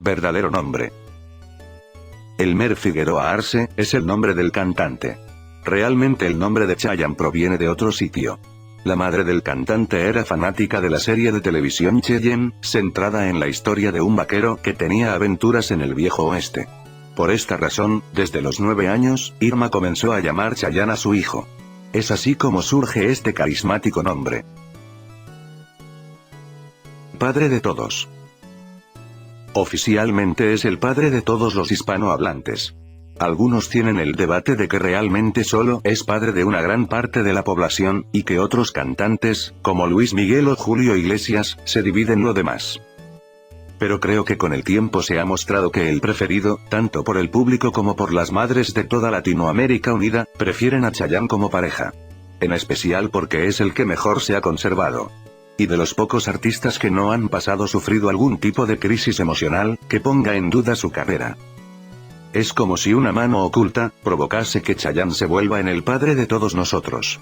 Verdadero nombre: Elmer Figueroa Arce, es el nombre del cantante. Realmente el nombre de Chayanne proviene de otro sitio. La madre del cantante era fanática de la serie de televisión Cheyenne, centrada en la historia de un vaquero que tenía aventuras en el viejo oeste. Por esta razón, desde los 9 años, Irma comenzó a llamar Chayanne a su hijo. Es así como surge este carismático nombre. Padre de todos. Oficialmente es el padre de todos los hispanohablantes. Algunos tienen el debate de que realmente solo es padre de una gran parte de la población, y que otros cantantes, como Luis Miguel o Julio Iglesias, se dividen lo demás. Pero creo que con el tiempo se ha mostrado que el preferido, tanto por el público como por las madres de toda Latinoamérica unida, prefieren a Chayanne como pareja. En especial porque es el que mejor se ha conservado. Y de los pocos artistas que no han sufrido algún tipo de crisis emocional, que ponga en duda su carrera. Es como si una mano oculta provocase que Chayanne se vuelva en el padre de todos nosotros.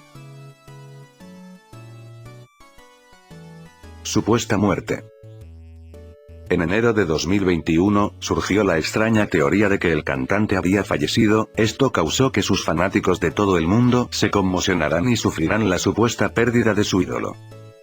Supuesta muerte. En enero de 2021, surgió la extraña teoría de que el cantante había fallecido. Esto causó que sus fanáticos de todo el mundo se conmocionaran y sufrirán la supuesta pérdida de su ídolo.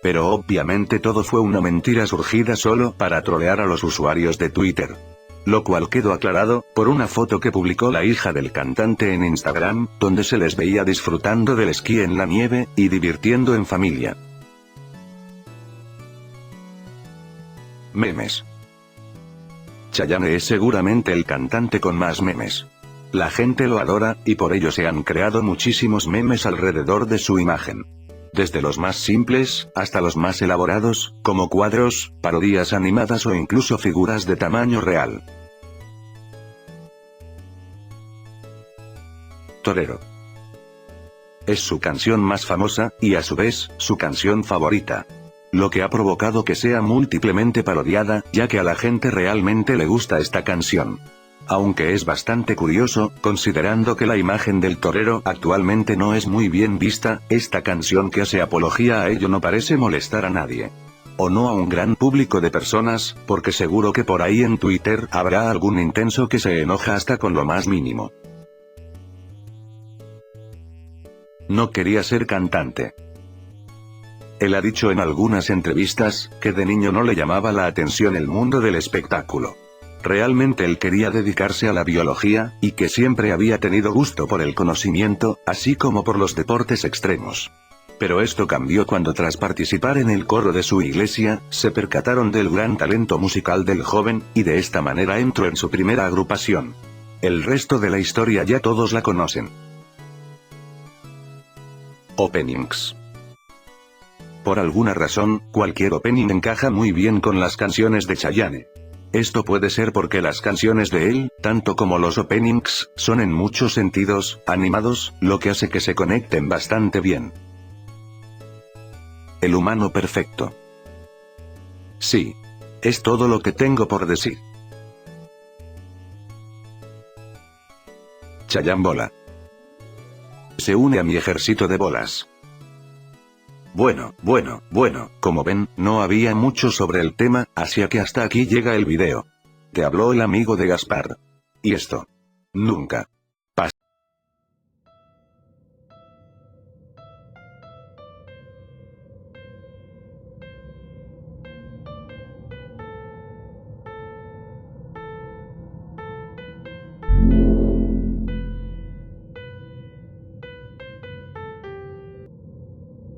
Pero obviamente todo fue una mentira surgida solo para trolear a los usuarios de Twitter. Lo cual quedó aclarado, por una foto que publicó la hija del cantante en Instagram, donde se les veía disfrutando del esquí en la nieve, y divirtiendo en familia. Memes. Chayanne es seguramente el cantante con más memes. La gente lo adora, y por ello se han creado muchísimos memes alrededor de su imagen. Desde los más simples, hasta los más elaborados, como cuadros, parodias animadas o incluso figuras de tamaño real. Torero. Es su canción más famosa, y a su vez, su canción favorita. Lo que ha provocado que sea múltiplemente parodiada, ya que a la gente realmente le gusta esta canción. Aunque es bastante curioso, considerando que la imagen del torero actualmente no es muy bien vista, esta canción que hace apología a ello no parece molestar a nadie. O no a un gran público de personas, porque seguro que por ahí en Twitter habrá algún intenso que se enoja hasta con lo más mínimo. No quería ser cantante. Él ha dicho en algunas entrevistas, que de niño no le llamaba la atención el mundo del espectáculo. Realmente él quería dedicarse a la biología, y que siempre había tenido gusto por el conocimiento, así como por los deportes extremos. Pero esto cambió cuando tras participar en el coro de su iglesia, se percataron del gran talento musical del joven, y de esta manera entró en su primera agrupación. El resto de la historia ya todos la conocen. Openings. Por alguna razón, cualquier opening encaja muy bien con las canciones de Chayanne. Esto puede ser porque las canciones de él, tanto como los openings, son en muchos sentidos, animados, lo que hace que se conecten bastante bien. El humano perfecto. Sí. Es todo lo que tengo por decir. Chayanne Bola. Se une a mi ejército de bolas. Bueno, como ven, no había mucho sobre el tema, así que hasta aquí llega el video. Te habló el amigo de Gaspar. Y esto nunca pasa.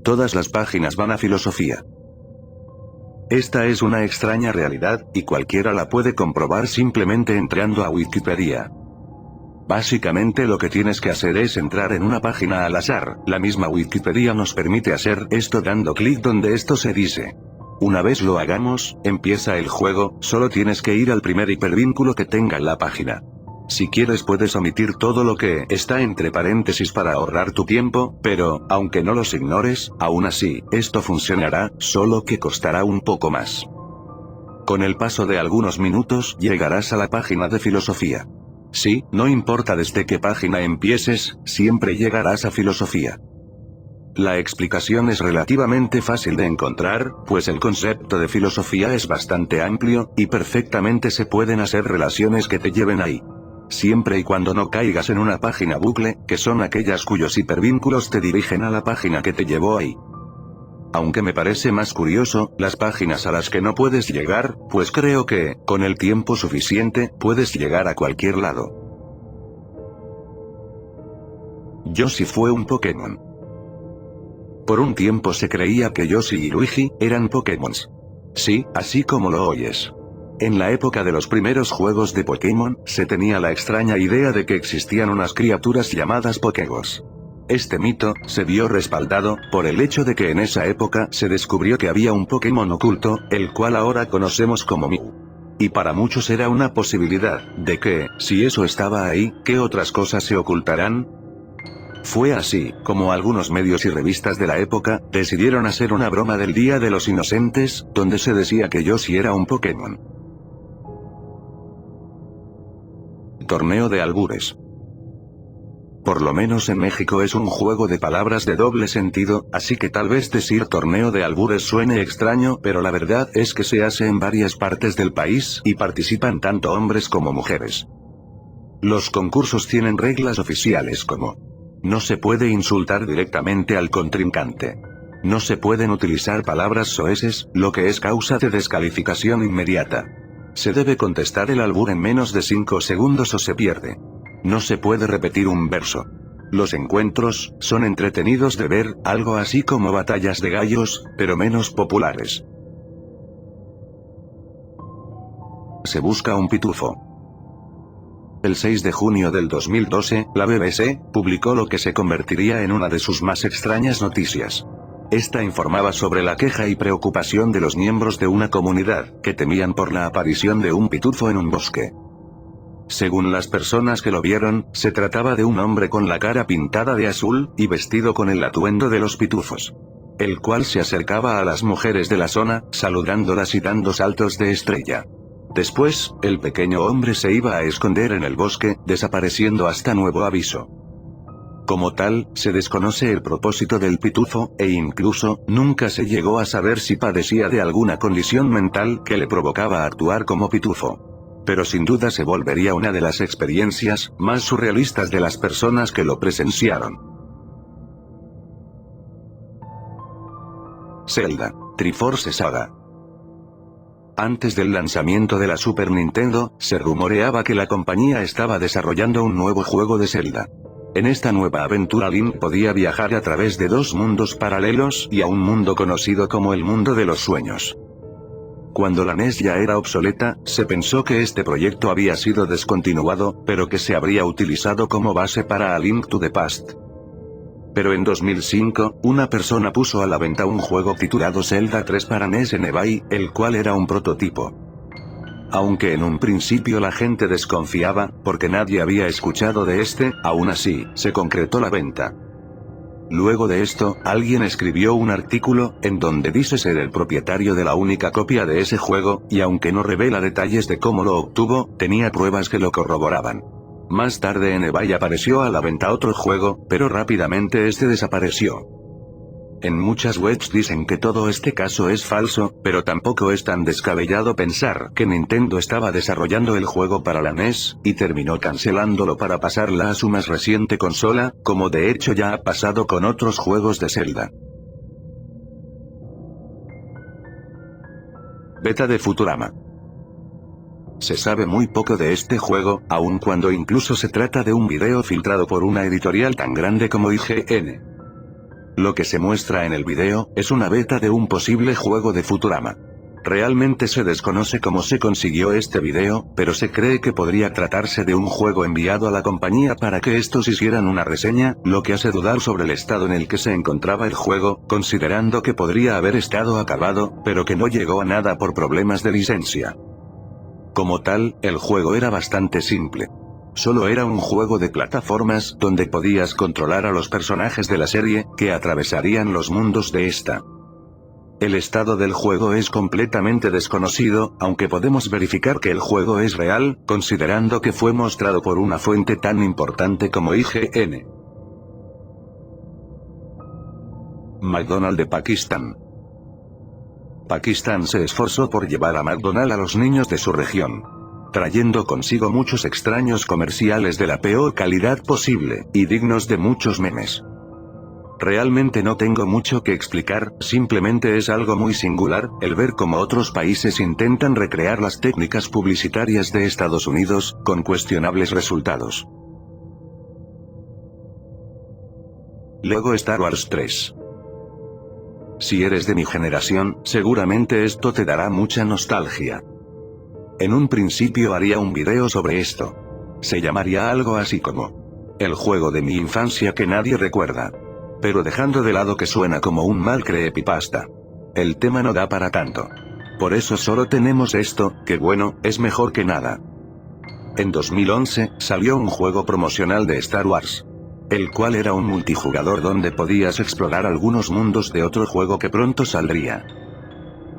Todas las páginas van a filosofía. Esta es una extraña realidad, y cualquiera la puede comprobar simplemente entrando a Wikipedia. Básicamente lo que tienes que hacer es entrar en una página al azar. La misma Wikipedia nos permite hacer esto dando clic donde esto se dice. Una vez lo hagamos, empieza el juego, solo tienes que ir al primer hipervínculo que tenga la página. Si quieres puedes omitir todo lo que está entre paréntesis para ahorrar tu tiempo, pero, aunque no los ignores, aún así, esto funcionará, solo que costará un poco más. Con el paso de algunos minutos llegarás a la página de filosofía. Sí, no importa desde qué página empieces, siempre llegarás a filosofía. La explicación es relativamente fácil de encontrar, pues el concepto de filosofía es bastante amplio, y perfectamente se pueden hacer relaciones que te lleven ahí. Siempre y cuando no caigas en una página bucle, que son aquellas cuyos hipervínculos te dirigen a la página que te llevó ahí. Aunque me parece más curioso, las páginas a las que no puedes llegar, pues creo que, con el tiempo suficiente, puedes llegar a cualquier lado. Yoshi fue un Pokémon. Por un tiempo se creía que Yoshi y Luigi eran Pokémons. Sí, así como lo oyes. En la época de los primeros juegos de Pokémon, se tenía la extraña idea de que existían unas criaturas llamadas Pokéballs. Este mito se vio respaldado por el hecho de que en esa época se descubrió que había un Pokémon oculto, el cual ahora conocemos como Mew. Y para muchos era una posibilidad de que, si eso estaba ahí, ¿qué otras cosas se ocultarán? Fue así, como algunos medios y revistas de la época, decidieron hacer una broma del Día de los Inocentes, donde se decía que Yoshi era un Pokémon. Torneo de albures. Por lo menos en México es un juego de palabras de doble sentido, así que tal vez decir torneo de albures suene extraño, pero la verdad es que se hace en varias partes del país, y participan tanto hombres como mujeres. Los concursos tienen reglas oficiales como: no se puede insultar directamente al contrincante. No se pueden utilizar palabras soeces, lo que es causa de descalificación inmediata. Se debe contestar el albur en menos de 5 segundos o se pierde. No se puede repetir un verso. Los encuentros son entretenidos de ver, algo así como batallas de gallos, pero menos populares. Se busca un pitufo. El 6 de junio del 2012, la BBC publicó lo que se convertiría en una de sus más extrañas noticias. Esta informaba sobre la queja y preocupación de los miembros de una comunidad, que temían por la aparición de un pitufo en un bosque. Según las personas que lo vieron, se trataba de un hombre con la cara pintada de azul, y vestido con el atuendo de los pitufos. El cual se acercaba a las mujeres de la zona, saludándolas y dando saltos de estrella. Después, el pequeño hombre se iba a esconder en el bosque, desapareciendo hasta nuevo aviso. Como tal, se desconoce el propósito del pitufo, e incluso, nunca se llegó a saber si padecía de alguna condición mental que le provocaba actuar como pitufo. Pero sin duda se volvería una de las experiencias más surrealistas de las personas que lo presenciaron. Zelda: Triforce Saga. Antes del lanzamiento de la Super Nintendo, se rumoreaba que la compañía estaba desarrollando un nuevo juego de Zelda. En esta nueva aventura Link podía viajar a través de 2 mundos paralelos y a un mundo conocido como el mundo de los sueños. Cuando la NES ya era obsoleta, se pensó que este proyecto había sido descontinuado, pero que se habría utilizado como base para A Link to the Past. Pero en 2005, una persona puso a la venta un juego titulado Zelda 3 para NES en eBay, el cual era un prototipo. Aunque en un principio la gente desconfiaba, porque nadie había escuchado de este, aún así, se concretó la venta. Luego de esto, alguien escribió un artículo, en donde dice ser el propietario de la única copia de ese juego, y aunque no revela detalles de cómo lo obtuvo, tenía pruebas que lo corroboraban. Más tarde en eBay apareció a la venta otro juego, pero rápidamente este desapareció. En muchas webs dicen que todo este caso es falso, pero tampoco es tan descabellado pensar que Nintendo estaba desarrollando el juego para la NES, y terminó cancelándolo para pasarla a su más reciente consola, como de hecho ya ha pasado con otros juegos de Zelda. Beta de Futurama. Se sabe muy poco de este juego, aun cuando incluso se trata de un video filtrado por una editorial tan grande como IGN. Lo que se muestra en el video, es una beta de un posible juego de Futurama. Realmente se desconoce cómo se consiguió este video, pero se cree que podría tratarse de un juego enviado a la compañía para que estos hicieran una reseña, lo que hace dudar sobre el estado en el que se encontraba el juego, considerando que podría haber estado acabado, pero que no llegó a nada por problemas de licencia. Como tal, el juego era bastante simple. Solo era un juego de plataformas donde podías controlar a los personajes de la serie, que atravesarían los mundos de esta. El estado del juego es completamente desconocido, aunque podemos verificar que el juego es real, considerando que fue mostrado por una fuente tan importante como IGN. McDonald's de Pakistán. Pakistán se esforzó por llevar a McDonald's a los niños de su región, trayendo consigo muchos extraños comerciales de la peor calidad posible, y dignos de muchos memes. Realmente no tengo mucho que explicar, simplemente es algo muy singular, el ver cómo otros países intentan recrear las técnicas publicitarias de Estados Unidos, con cuestionables resultados. Lego Star Wars 3. Si eres de mi generación, seguramente esto te dará mucha nostalgia. En un principio haría un video sobre esto. Se llamaría algo así como el juego de mi infancia que nadie recuerda. Pero dejando de lado que suena como un mal creepypasta. El tema no da para tanto. Por eso solo tenemos esto, que bueno, es mejor que nada. En 2011, salió un juego promocional de Star Wars, el cual era un multijugador donde podías explorar algunos mundos de otro juego que pronto saldría.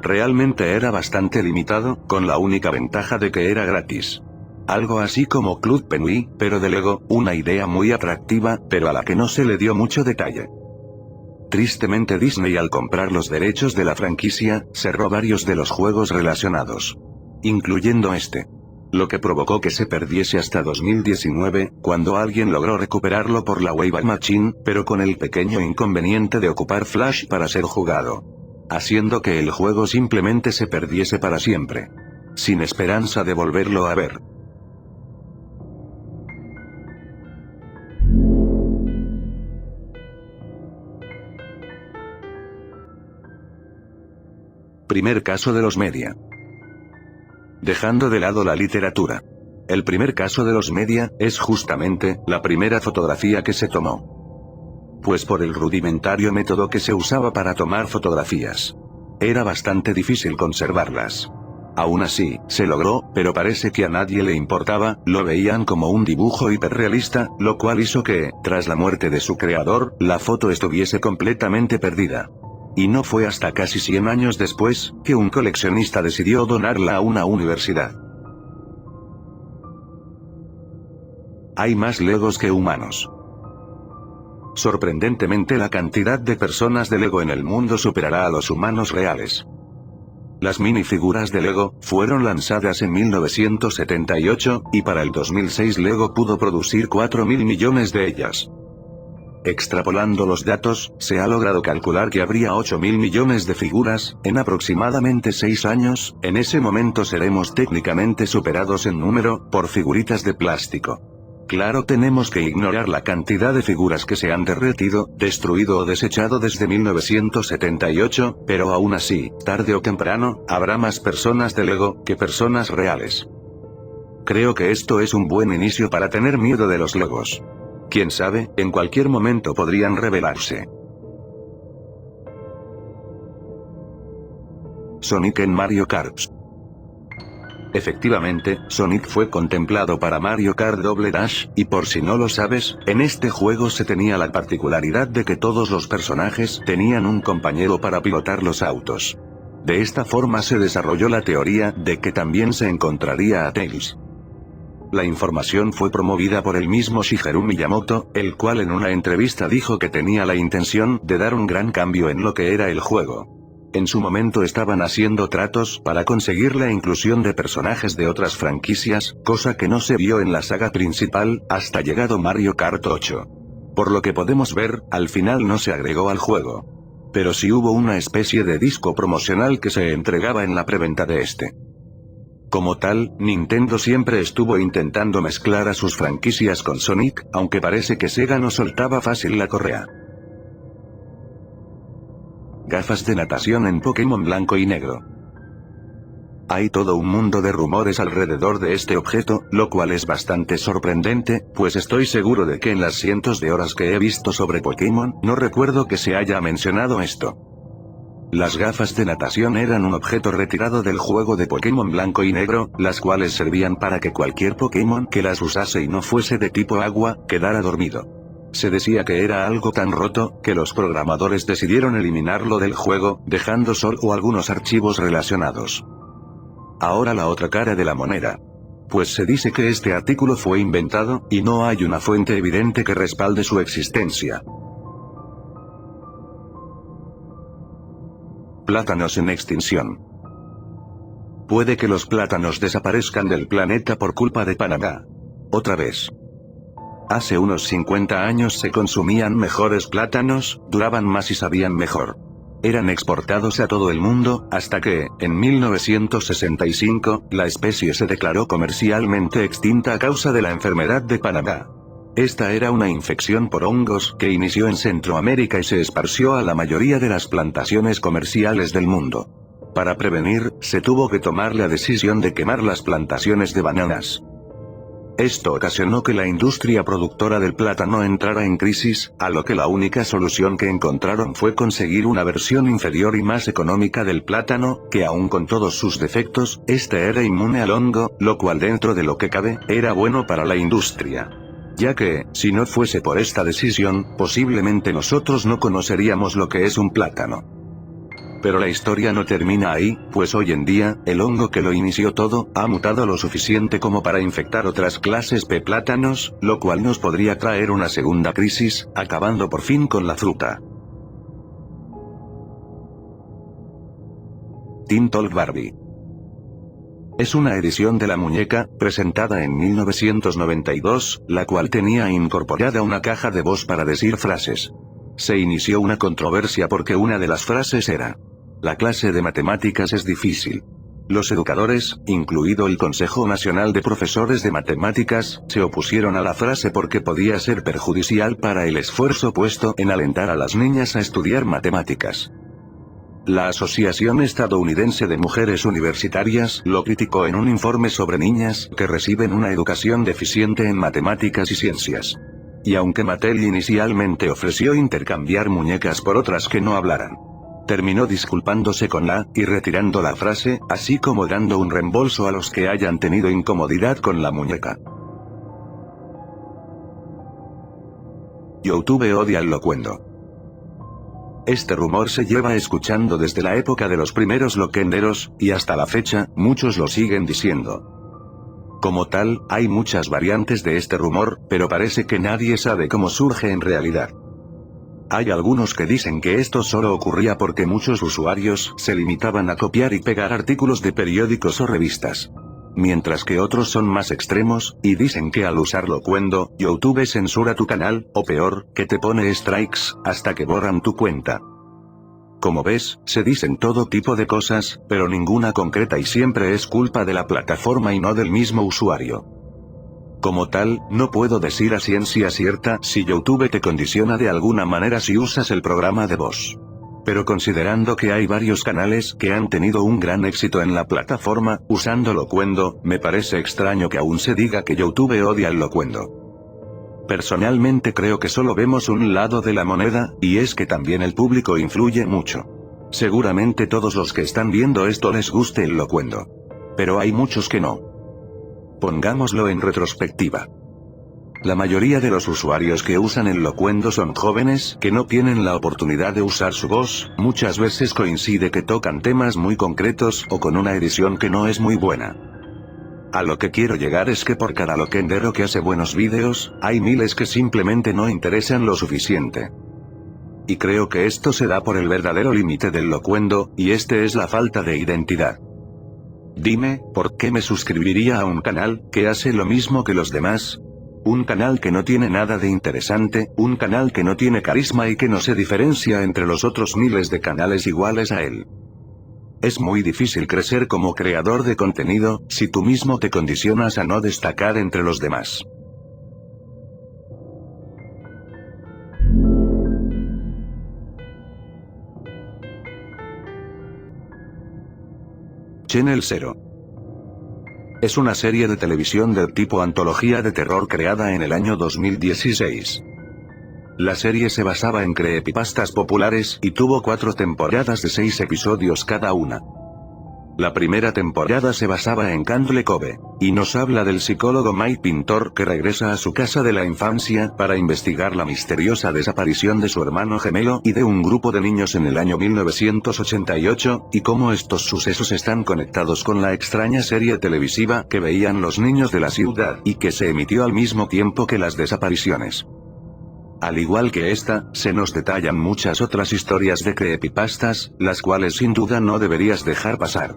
Realmente era bastante limitado, con la única ventaja de que era gratis. Algo así como Club Penguin, pero de Lego, una idea muy atractiva, pero a la que no se le dio mucho detalle. Tristemente Disney al comprar los derechos de la franquicia, cerró varios de los juegos relacionados, incluyendo este. Lo que provocó que se perdiese hasta 2019, cuando alguien logró recuperarlo por la Wayback Machine, pero con el pequeño inconveniente de ocupar Flash para ser jugado, haciendo que el juego simplemente se perdiese para siempre, sin esperanza de volverlo a ver. Primer caso de los media. Dejando de lado la literatura. El primer caso de los media, es justamente, la primera fotografía que se tomó. Pues por el rudimentario método que se usaba para tomar fotografías, era bastante difícil conservarlas. Aún así, se logró, pero parece que a nadie le importaba, lo veían como un dibujo hiperrealista, lo cual hizo que, tras la muerte de su creador, la foto estuviese completamente perdida. Y no fue hasta casi 100 años después, que un coleccionista decidió donarla a una universidad. Hay más Legos que humanos. Sorprendentemente la cantidad de personas de Lego en el mundo superará a los humanos reales. Las minifiguras de Lego fueron lanzadas en 1978, y para el 2006 Lego pudo producir 4.000 millones de ellas. Extrapolando los datos, se ha logrado calcular que habría 8.000 millones de figuras, en aproximadamente 6 años, en ese momento seremos técnicamente superados en número, por figuritas de plástico. Claro, tenemos que ignorar la cantidad de figuras que se han derretido, destruido o desechado desde 1978, pero aún así, tarde o temprano, habrá más personas de Lego, que personas reales. Creo que esto es un buen inicio para tener miedo de los Legos. Quién sabe, en cualquier momento podrían revelarse. Sonic en Mario Kart. Efectivamente, Sonic fue contemplado para Mario Kart Double Dash, y por si no lo sabes, en este juego se tenía la particularidad de que todos los personajes tenían un compañero para pilotar los autos. De esta forma se desarrolló la teoría de que también se encontraría a Tails. La información fue promovida por el mismo Shigeru Miyamoto, el cual en una entrevista dijo que tenía la intención de dar un gran cambio en lo que era el juego. En su momento estaban haciendo tratos para conseguir la inclusión de personajes de otras franquicias, cosa que no se vio en la saga principal, hasta llegado Mario Kart 8. Por lo que podemos ver, al final no se agregó al juego. Pero sí hubo una especie de disco promocional que se entregaba en la preventa de este. Como tal, Nintendo siempre estuvo intentando mezclar a sus franquicias con Sonic, aunque parece que Sega no soltaba fácil la correa. Gafas de natación en Pokémon Blanco y Negro. Hay todo un mundo de rumores alrededor de este objeto, lo cual es bastante sorprendente, pues estoy seguro de que en las cientos de horas que he visto sobre Pokémon, no recuerdo que se haya mencionado esto. Las gafas de natación eran un objeto retirado del juego de Pokémon Blanco y Negro, las cuales servían para que cualquier Pokémon que las usase y no fuese de tipo agua, quedara dormido. Se decía que era algo tan roto, que los programadores decidieron eliminarlo del juego, dejando solo algunos archivos relacionados. Ahora la otra cara de la moneda. Pues se dice que este artículo fue inventado, y no hay una fuente evidente que respalde su existencia. Plátanos en extinción. Puede que los plátanos desaparezcan del planeta por culpa de Panamá. Otra vez. Hace unos 50 años se consumían mejores plátanos, duraban más y sabían mejor. Eran exportados a todo el mundo, hasta que, en 1965, la especie se declaró comercialmente extinta a causa de la enfermedad de Panamá. Esta era una infección por hongos que inició en Centroamérica y se esparció a la mayoría de las plantaciones comerciales del mundo. Para prevenir, se tuvo que tomar la decisión de quemar las plantaciones de bananas. Esto ocasionó que la industria productora del plátano entrara en crisis, a lo que la única solución que encontraron fue conseguir una versión inferior y más económica del plátano, que aun con todos sus defectos, este era inmune al hongo, lo cual dentro de lo que cabe, era bueno para la industria. Ya que, si no fuese por esta decisión, posiblemente nosotros no conoceríamos lo que es un plátano. Pero la historia no termina ahí, pues hoy en día, el hongo que lo inició todo, ha mutado lo suficiente como para infectar otras clases de plátanos, lo cual nos podría traer una segunda crisis, acabando por fin con la fruta. Teen Talk Barbie. Es una edición de la muñeca, presentada en 1992, la cual tenía incorporada una caja de voz para decir frases. Se inició una controversia porque una de las frases era: la clase de matemáticas es difícil. Los educadores, incluido el Consejo Nacional de Profesores de Matemáticas, se opusieron a la frase porque podía ser perjudicial para el esfuerzo puesto en alentar a las niñas a estudiar matemáticas. La Asociación Estadounidense de Mujeres Universitarias lo criticó en un informe sobre niñas que reciben una educación deficiente en matemáticas y ciencias. Y aunque Mattel inicialmente ofreció intercambiar muñecas por otras que no hablaran, terminó disculpándose con la, y retirando la frase, así como dando un reembolso a los que hayan tenido incomodidad con la muñeca. YouTube odia al locuendo. Este rumor se lleva escuchando desde la época de los primeros loquenderos, y hasta la fecha, muchos lo siguen diciendo. Como tal, hay muchas variantes de este rumor, pero parece que nadie sabe cómo surge en realidad. Hay algunos que dicen que esto solo ocurría porque muchos usuarios se limitaban a copiar y pegar artículos de periódicos o revistas. Mientras que otros son más extremos, y dicen que al usar locuendo, YouTube censura tu canal, o peor, que te pone strikes, hasta que borran tu cuenta. Como ves, se dicen todo tipo de cosas, pero ninguna concreta y siempre es culpa de la plataforma y no del mismo usuario. Como tal, no puedo decir a ciencia cierta si YouTube te condiciona de alguna manera si usas el programa de voz. Pero considerando que hay varios canales que han tenido un gran éxito en la plataforma, usando locuendo, me parece extraño que aún se diga que YouTube odia el locuendo. Personalmente creo que solo vemos un lado de la moneda, y es que también el público influye mucho. Seguramente todos los que están viendo esto les guste el locuendo. Pero hay muchos que no. Pongámoslo en retrospectiva. La mayoría de los usuarios que usan el locuendo son jóvenes que no tienen la oportunidad de usar su voz, muchas veces coincide que tocan temas muy concretos o con una edición que no es muy buena. A lo que quiero llegar es que por cada loquendero que hace buenos vídeos, hay miles que simplemente no interesan lo suficiente. Y creo que esto se da por el verdadero límite del locuendo, y este es la falta de identidad. Dime, ¿por qué me suscribiría a un canal que hace lo mismo que los demás? Un canal que no tiene nada de interesante, un canal que no tiene carisma y que no se diferencia entre los otros miles de canales iguales a él. Es muy difícil crecer como creador de contenido, si tú mismo te condicionas a no destacar entre los demás. Channel Zero. Es una serie de televisión del tipo antología de terror creada en el año 2016. La serie se basaba en creepypastas populares y tuvo 4 temporadas de 6 episodios cada una. La primera temporada se basaba en Candle Cove, y nos habla del psicólogo Mike Pintor que regresa a su casa de la infancia para investigar la misteriosa desaparición de su hermano gemelo y de un grupo de niños en el año 1988, y cómo estos sucesos están conectados con la extraña serie televisiva que veían los niños de la ciudad y que se emitió al mismo tiempo que las desapariciones. Al igual que esta, se nos detallan muchas otras historias de creepypastas, las cuales sin duda no deberías dejar pasar.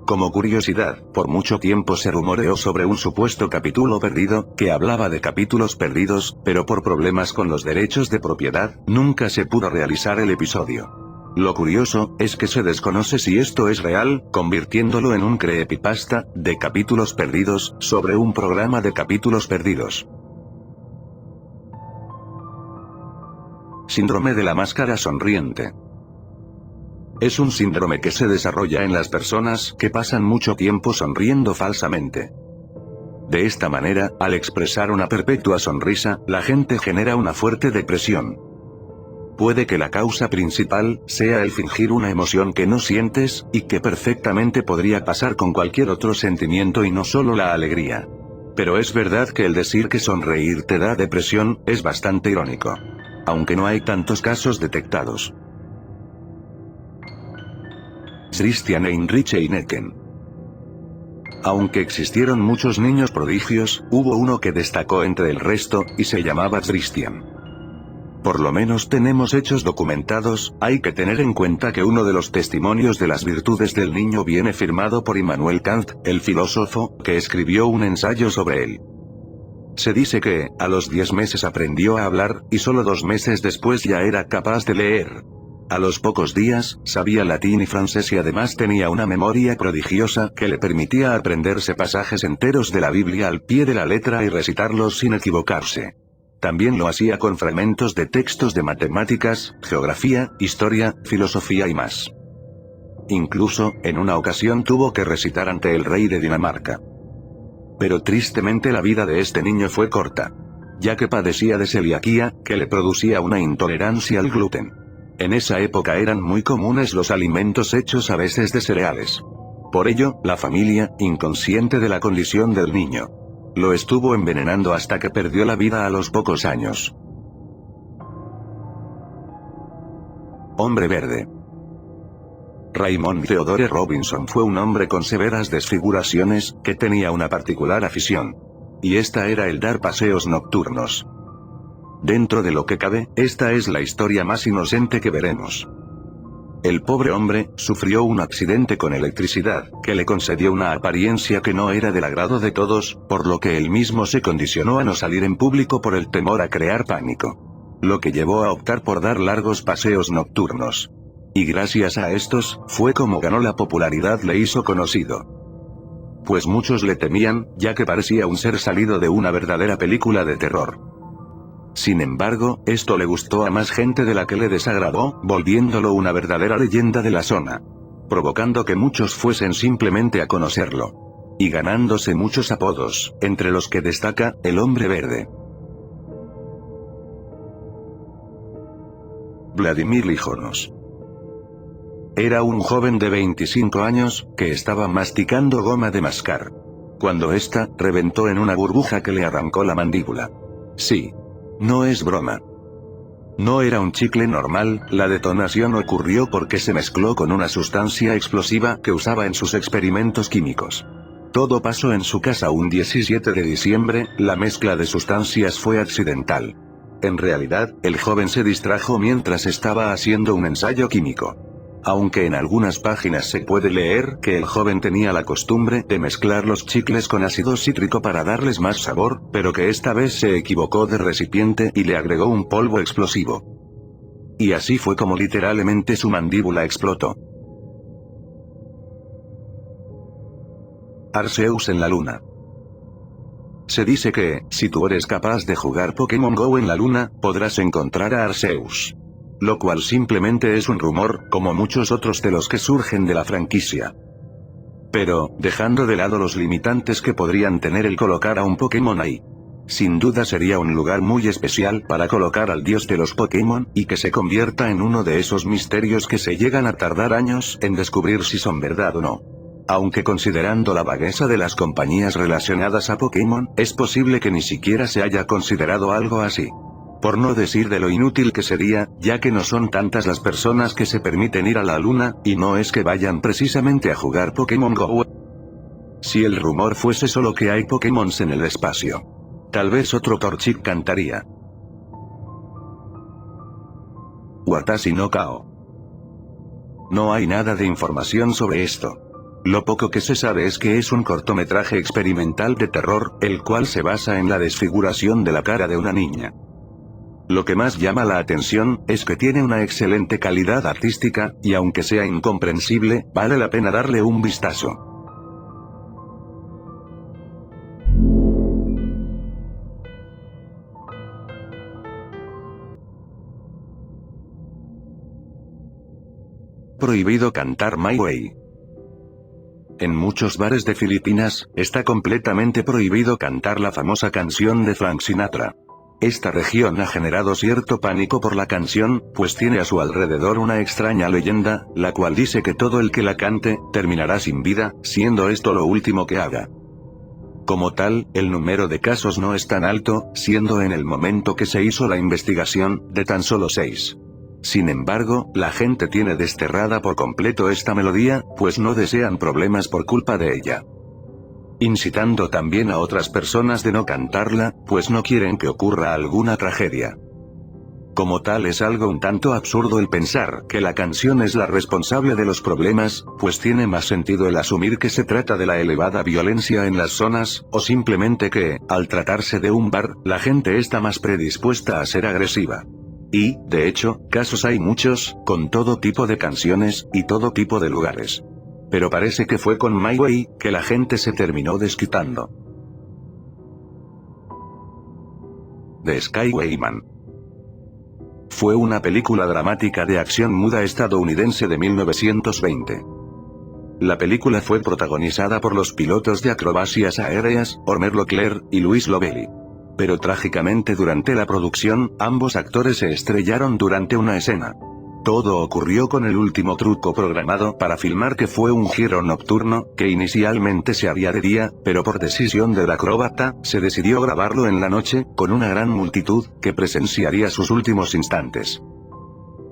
Como curiosidad, por mucho tiempo se rumoreó sobre un supuesto capítulo perdido, que hablaba de capítulos perdidos, pero por problemas con los derechos de propiedad, nunca se pudo realizar el episodio. Lo curioso, es que se desconoce si esto es real, convirtiéndolo en un creepypasta, de capítulos perdidos, sobre un programa de capítulos perdidos. Síndrome de la máscara sonriente. Es un síndrome que se desarrolla en las personas que pasan mucho tiempo sonriendo falsamente. De esta manera, al expresar una perpetua sonrisa, la gente genera una fuerte depresión. Puede que la causa principal sea el fingir una emoción que no sientes, y que perfectamente podría pasar con cualquier otro sentimiento y no solo la alegría. Pero es verdad que el decir que sonreír te da depresión, es bastante irónico. Aunque no hay tantos casos detectados. Christian Heinrich Heineken. Aunque existieron muchos niños prodigios, hubo uno que destacó entre el resto, y se llamaba Christian. Por lo menos tenemos hechos documentados. Hay que tener en cuenta que uno de los testimonios de las virtudes del niño viene firmado por Immanuel Kant, el filósofo, que escribió un ensayo sobre él. Se dice que, a los 10 meses aprendió a hablar, y solo 2 meses después ya era capaz de leer. A los pocos días, sabía latín y francés y además tenía una memoria prodigiosa que le permitía aprenderse pasajes enteros de la Biblia al pie de la letra y recitarlos sin equivocarse. También lo hacía con fragmentos de textos de matemáticas, geografía, historia, filosofía y más. Incluso, en una ocasión tuvo que recitar ante el rey de Dinamarca. Pero tristemente la vida de este niño fue corta, ya que padecía de celiaquía, que le producía una intolerancia al gluten. En esa época eran muy comunes los alimentos hechos a veces de cereales. Por ello, la familia, inconsciente de la condición del niño, lo estuvo envenenando hasta que perdió la vida a los pocos años. Hombre verde. Raymond Theodore Robinson fue un hombre con severas desfiguraciones, que tenía una particular afición. Y esta era el dar paseos nocturnos. Dentro de lo que cabe, esta es la historia más inocente que veremos. El pobre hombre, sufrió un accidente con electricidad, que le concedió una apariencia que no era del agrado de todos, por lo que él mismo se condicionó a no salir en público por el temor a crear pánico. Lo que llevó a optar por dar largos paseos nocturnos. Y gracias a estos, fue como ganó la popularidad, le hizo conocido. Pues muchos le temían, ya que parecía un ser salido de una verdadera película de terror. Sin embargo, esto le gustó a más gente de la que le desagradó, volviéndolo una verdadera leyenda de la zona. Provocando que muchos fuesen simplemente a conocerlo. Y ganándose muchos apodos, entre los que destaca, el hombre verde. Vladimir Lijonos. Era un joven de 25 años, que estaba masticando goma de mascar. Cuando ésta, reventó en una burbuja que le arrancó la mandíbula. Sí. No es broma. No era un chicle normal, la detonación ocurrió porque se mezcló con una sustancia explosiva que usaba en sus experimentos químicos. Todo pasó en su casa un 17 de diciembre, la mezcla de sustancias fue accidental. En realidad, el joven se distrajo mientras estaba haciendo un ensayo químico. Aunque en algunas páginas se puede leer que el joven tenía la costumbre de mezclar los chicles con ácido cítrico para darles más sabor, pero que esta vez se equivocó de recipiente y le agregó un polvo explosivo. Y así fue como literalmente su mandíbula explotó. Arceus en la luna. Se dice que, si tú eres capaz de jugar Pokémon Go en la luna, podrás encontrar a Arceus. Lo cual simplemente es un rumor, como muchos otros de los que surgen de la franquicia. Pero, dejando de lado los limitantes que podrían tener el colocar a un Pokémon ahí. Sin duda sería un lugar muy especial para colocar al dios de los Pokémon, y que se convierta en uno de esos misterios que se llegan a tardar años en descubrir si son verdad o no. Aunque considerando la vagueza de las compañías relacionadas a Pokémon, es posible que ni siquiera se haya considerado algo así. Por no decir de lo inútil que sería, ya que no son tantas las personas que se permiten ir a la luna, y no es que vayan precisamente a jugar Pokémon Go. Si el rumor fuese solo que hay Pokémon en el espacio, tal vez otro Torchic cantaría. Watashi no Kao. No hay nada de información sobre esto. Lo poco que se sabe es que es un cortometraje experimental de terror, el cual se basa en la desfiguración de la cara de una niña. Lo que más llama la atención, es que tiene una excelente calidad artística, y aunque sea incomprensible, vale la pena darle un vistazo. Prohibido cantar My Way. En muchos bares de Filipinas, está completamente prohibido cantar la famosa canción de Frank Sinatra. Esta región ha generado cierto pánico por la canción, pues tiene a su alrededor una extraña leyenda, la cual dice que todo el que la cante, terminará sin vida, siendo esto lo último que haga. Como tal, el número de casos no es tan alto, siendo en el momento que se hizo la investigación, de tan solo 6. Sin embargo, la gente tiene desterrada por completo esta melodía, pues no desean problemas por culpa de ella. Incitando también a otras personas de no cantarla, pues no quieren que ocurra alguna tragedia. Como tal es algo un tanto absurdo el pensar que la canción es la responsable de los problemas, pues tiene más sentido el asumir que se trata de la elevada violencia en las zonas, o simplemente que, al tratarse de un bar, la gente está más predispuesta a ser agresiva. Y, de hecho, casos hay muchos, con todo tipo de canciones, y todo tipo de lugares. Pero parece que fue con My Way, que la gente se terminó desquitando. The Skywayman. Fue una película dramática de acción muda estadounidense de 1920. La película fue protagonizada por los pilotos de acrobacias aéreas, Homer Locklear, y Louis Lovelli. Pero trágicamente durante la producción, ambos actores se estrellaron durante una escena. Todo ocurrió con el último truco programado para filmar, que fue un giro nocturno, que inicialmente se haría de día, pero por decisión del acróbata, se decidió grabarlo en la noche, con una gran multitud, que presenciaría sus últimos instantes.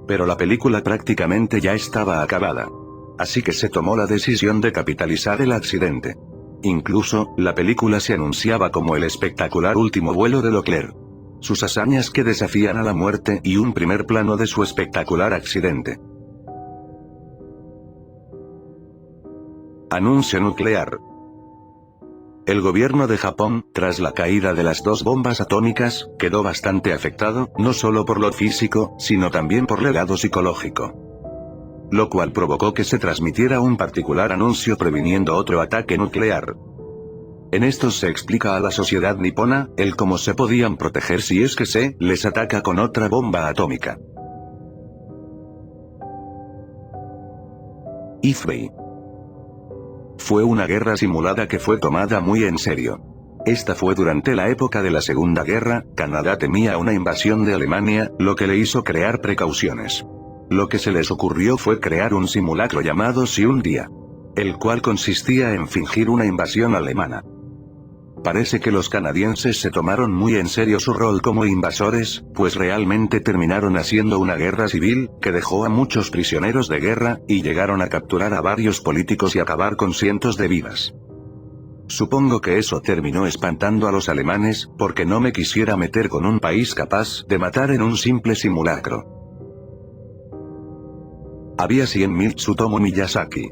Pero la película prácticamente ya estaba acabada. Así que se tomó la decisión de capitalizar el accidente. Incluso, la película se anunciaba como el espectacular último vuelo de Locklear. Sus hazañas que desafían a la muerte y un primer plano de su espectacular accidente. Anuncio nuclear. El gobierno de Japón, tras la caída de las 2 bombas atómicas, quedó bastante afectado, no solo por lo físico, sino también por el lado psicológico. Lo cual provocó que se transmitiera un particular anuncio previniendo otro ataque nuclear. En estos se explica a la sociedad nipona, el cómo se podían proteger si es que se les ataca con otra bomba atómica. Ifrei. Fue una guerra simulada que fue tomada muy en serio. Esta fue durante la época de la Segunda Guerra. Canadá temía una invasión de Alemania, lo que le hizo crear precauciones. Lo que se les ocurrió fue crear un simulacro llamado Si un día, el cual consistía en fingir una invasión alemana. Parece que los canadienses se tomaron muy en serio su rol como invasores, pues realmente terminaron haciendo una guerra civil, que dejó a muchos prisioneros de guerra, y llegaron a capturar a varios políticos y acabar con cientos de vidas. Supongo que eso terminó espantando a los alemanes, porque no me quisiera meter con un país capaz de matar en un simple simulacro. Había 100.000 Tsutomu Miyazaki.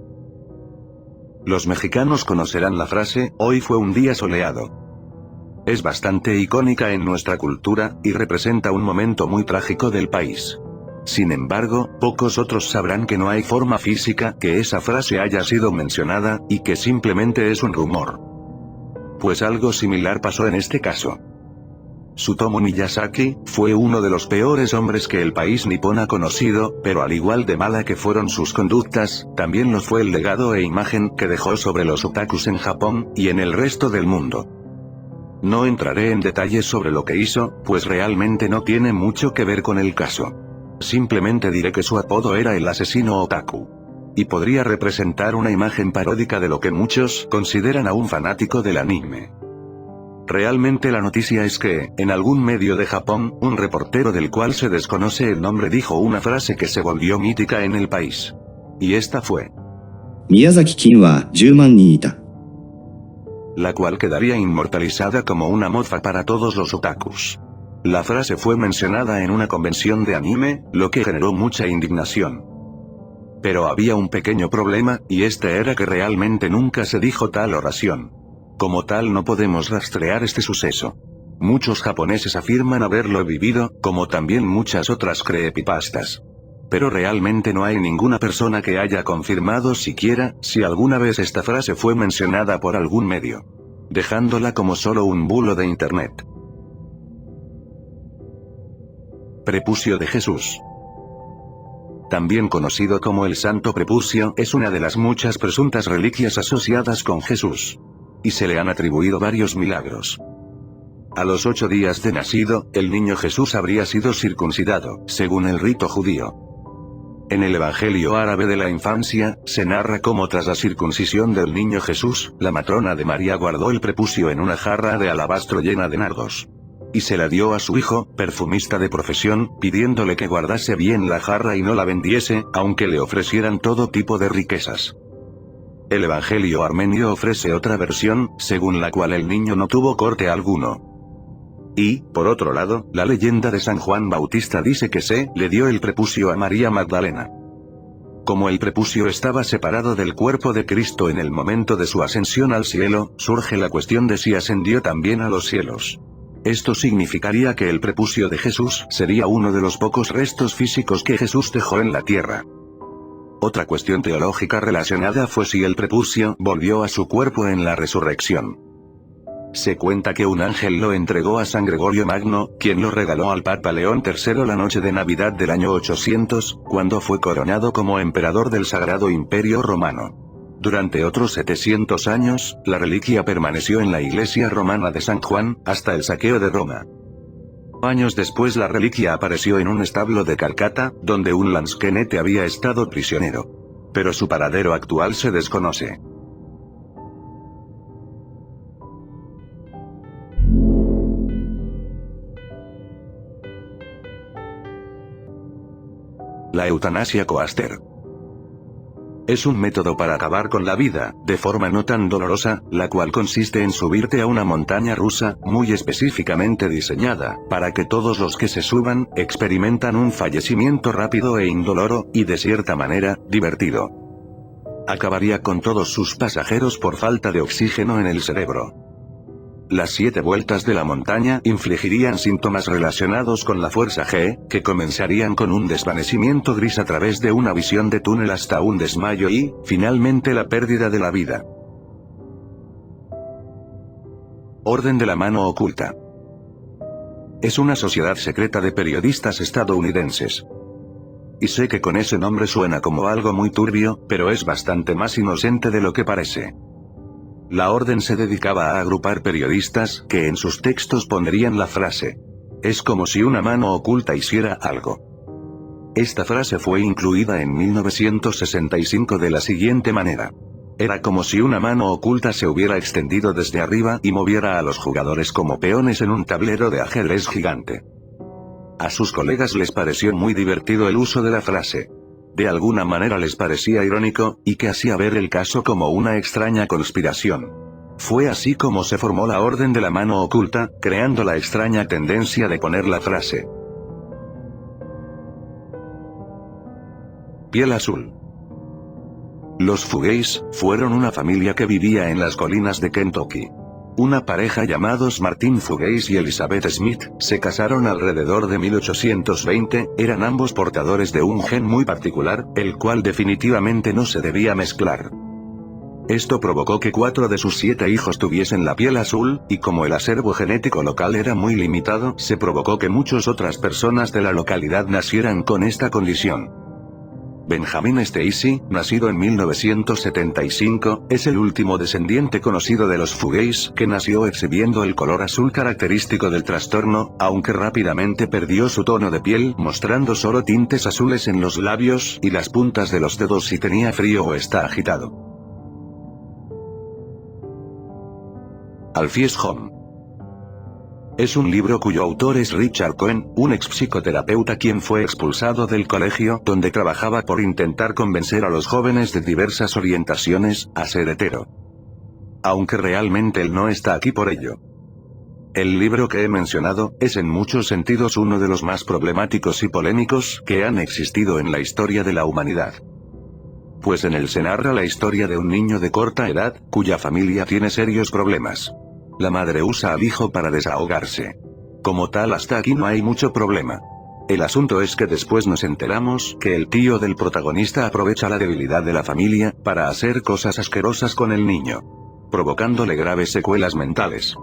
Los mexicanos conocerán la frase, hoy fue un día soleado. Es bastante icónica en nuestra cultura, y representa un momento muy trágico del país. Sin embargo, pocos otros sabrán que no hay forma física que esa frase haya sido mencionada, y que simplemente es un rumor. Pues algo similar pasó en este caso. Tsutomu Miyazaki fue uno de los peores hombres que el país nipón ha conocido, pero al igual de mala que fueron sus conductas, también lo fue el legado e imagen que dejó sobre los otakus en Japón, y en el resto del mundo. No entraré en detalles sobre lo que hizo, pues realmente no tiene mucho que ver con el caso. Simplemente diré que su apodo era el asesino otaku. Y podría representar una imagen paródica de lo que muchos consideran a un fanático del anime. Realmente la noticia es que, en algún medio de Japón, un reportero del cual se desconoce el nombre dijo una frase que se volvió mítica en el país. Y esta fue: Miyazaki-kin wa 10,000 人いた. La cual quedaría inmortalizada como una mofa para todos los otakus. La frase fue mencionada en una convención de anime, lo que generó mucha indignación. Pero había un pequeño problema, y este era que realmente nunca se dijo tal oración. Como tal no podemos rastrear este suceso. Muchos japoneses afirman haberlo vivido, como también muchas otras creepypastas. Pero realmente no hay ninguna persona que haya confirmado siquiera si alguna vez esta frase fue mencionada por algún medio, dejándola como solo un bulo de internet. Prepucio de Jesús. También conocido como el Santo Prepucio, es una de las muchas presuntas reliquias asociadas con Jesús. Y se le han atribuido varios milagros. A los 8 días de nacido, el niño Jesús habría sido circuncidado, según el rito judío. En el Evangelio árabe de la infancia, se narra cómo tras la circuncisión del niño Jesús, la matrona de María guardó el prepucio en una jarra de alabastro llena de nardos. Y se la dio a su hijo, perfumista de profesión, pidiéndole que guardase bien la jarra y no la vendiese, aunque le ofrecieran todo tipo de riquezas. El Evangelio armenio ofrece otra versión, según la cual el niño no tuvo corte alguno. Y, por otro lado, la leyenda de San Juan Bautista dice que se le dio el prepucio a María Magdalena. Como el prepucio estaba separado del cuerpo de Cristo en el momento de su ascensión al cielo, surge la cuestión de si ascendió también a los cielos. Esto significaría que el prepucio de Jesús sería uno de los pocos restos físicos que Jesús dejó en la tierra. Otra cuestión teológica relacionada fue si el prepucio volvió a su cuerpo en la resurrección. Se cuenta que un ángel lo entregó a San Gregorio Magno, quien lo regaló al Papa León III la noche de Navidad del año 800, cuando fue coronado como emperador del Sagrado Imperio Romano. Durante otros 700 años, la reliquia permaneció en la iglesia romana de San Juan, hasta el saqueo de Roma. Años después la reliquia apareció en un establo de Calcata, donde un lansquenete había estado prisionero. Pero su paradero actual se desconoce. La eutanasia coaster. Es un método para acabar con la vida, de forma no tan dolorosa, la cual consiste en subirte a una montaña rusa, muy específicamente diseñada, para que todos los que se suban, experimentan un fallecimiento rápido e indoloro, y de cierta manera, divertido. Acabaría con todos sus pasajeros por falta de oxígeno en el cerebro. Las 7 vueltas de la montaña infligirían síntomas relacionados con la fuerza G, que comenzarían con un desvanecimiento gris a través de una visión de túnel hasta un desmayo y, finalmente la pérdida de la vida. Orden de la Mano Oculta. Es una sociedad secreta de periodistas estadounidenses. Y sé que con ese nombre suena como algo muy turbio, pero es bastante más inocente de lo que parece. La orden se dedicaba a agrupar periodistas que en sus textos pondrían la frase: "Es como si una mano oculta hiciera algo". Esta frase fue incluida en 1965 de la siguiente manera: "Era como si una mano oculta se hubiera extendido desde arriba y moviera a los jugadores como peones en un tablero de ajedrez gigante". A sus colegas les pareció muy divertido el uso de la frase. De alguna manera les parecía irónico, y que hacía ver el caso como una extraña conspiración. Fue así como se formó la Orden de la Mano Oculta, creando la extraña tendencia de poner la frase: piel azul. Los Fugees fueron una familia que vivía en las colinas de Kentucky. Una pareja llamados Martin Fugees y Elizabeth Smith, se casaron alrededor de 1820, eran ambos portadores de un gen muy particular, el cual definitivamente no se debía mezclar. Esto provocó que 4 de sus 7 hijos tuviesen la piel azul, y como el acervo genético local era muy limitado, se provocó que muchas otras personas de la localidad nacieran con esta condición. Benjamin Stacy, nacido en 1975, es el último descendiente conocido de los Fugees que nació exhibiendo el color azul característico del trastorno, aunque rápidamente perdió su tono de piel, mostrando solo tintes azules en los labios y las puntas de los dedos si tenía frío o está agitado. Alfie's Home. Es un libro cuyo autor es Richard Cohen, un ex psicoterapeuta quien fue expulsado del colegio donde trabajaba por intentar convencer a los jóvenes de diversas orientaciones a ser hetero. Aunque realmente él no está aquí por ello. El libro que he mencionado, es en muchos sentidos uno de los más problemáticos y polémicos que han existido en la historia de la humanidad. Pues en él se narra la historia de un niño de corta edad, cuya familia tiene serios problemas. La madre usa al hijo para desahogarse. Como tal, hasta aquí no hay mucho problema. El asunto es que después nos enteramos que el tío del protagonista aprovecha la debilidad de la familia para hacer cosas asquerosas con el niño, provocándole graves secuelas mentales.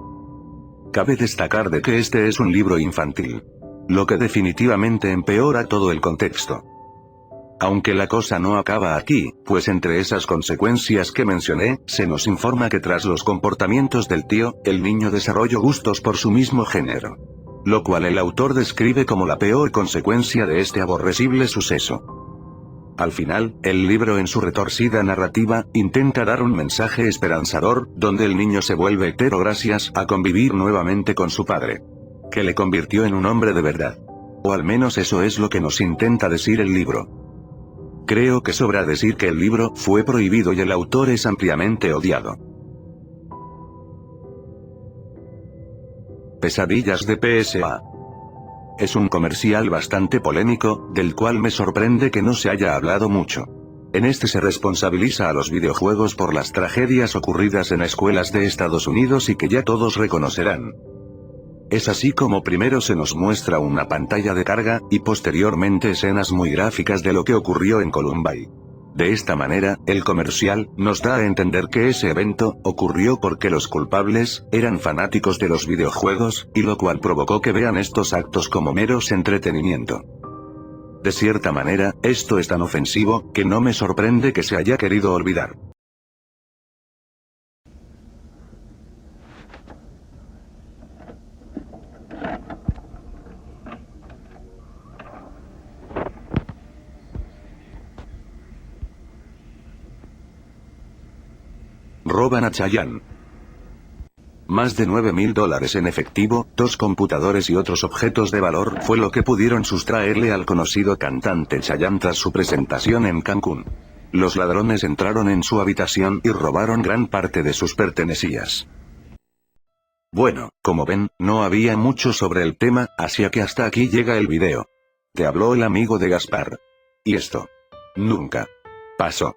Cabe destacar de que este es un libro infantil, lo que definitivamente empeora todo el contexto. Aunque la cosa no acaba aquí, pues entre esas consecuencias que mencioné, se nos informa que tras los comportamientos del tío, el niño desarrolló gustos por su mismo género, lo cual el autor describe como la peor consecuencia de este aborrecible suceso. Al final, el libro en su retorcida narrativa, intenta dar un mensaje esperanzador, donde el niño se vuelve hetero gracias a convivir nuevamente con su padre, que le convirtió en un hombre de verdad. O al menos eso es lo que nos intenta decir el libro. Creo que sobra decir que el libro fue prohibido y el autor es ampliamente odiado. Pesadillas de PSA. Es un comercial bastante polémico, del cual me sorprende que no se haya hablado mucho. En este se responsabiliza a los videojuegos por las tragedias ocurridas en escuelas de Estados Unidos y que ya todos reconocerán. Es así como primero se nos muestra una pantalla de carga, y posteriormente escenas muy gráficas de lo que ocurrió en Columbine. De esta manera, el comercial nos da a entender que ese evento ocurrió porque los culpables eran fanáticos de los videojuegos, y lo cual provocó que vean estos actos como meros entretenimiento. De cierta manera, esto es tan ofensivo, que no me sorprende que se haya querido olvidar. Roban a Chayanne. Más de $9.000 en efectivo, 2 computadores y otros objetos de valor fue lo que pudieron sustraerle al conocido cantante Chayanne tras su presentación en Cancún. Los ladrones entraron en su habitación y robaron gran parte de sus pertenencias. Bueno, como ven, no había mucho sobre el tema, así que hasta aquí llega el video. Te habló el amigo de Gaspar. Y esto nunca pasó.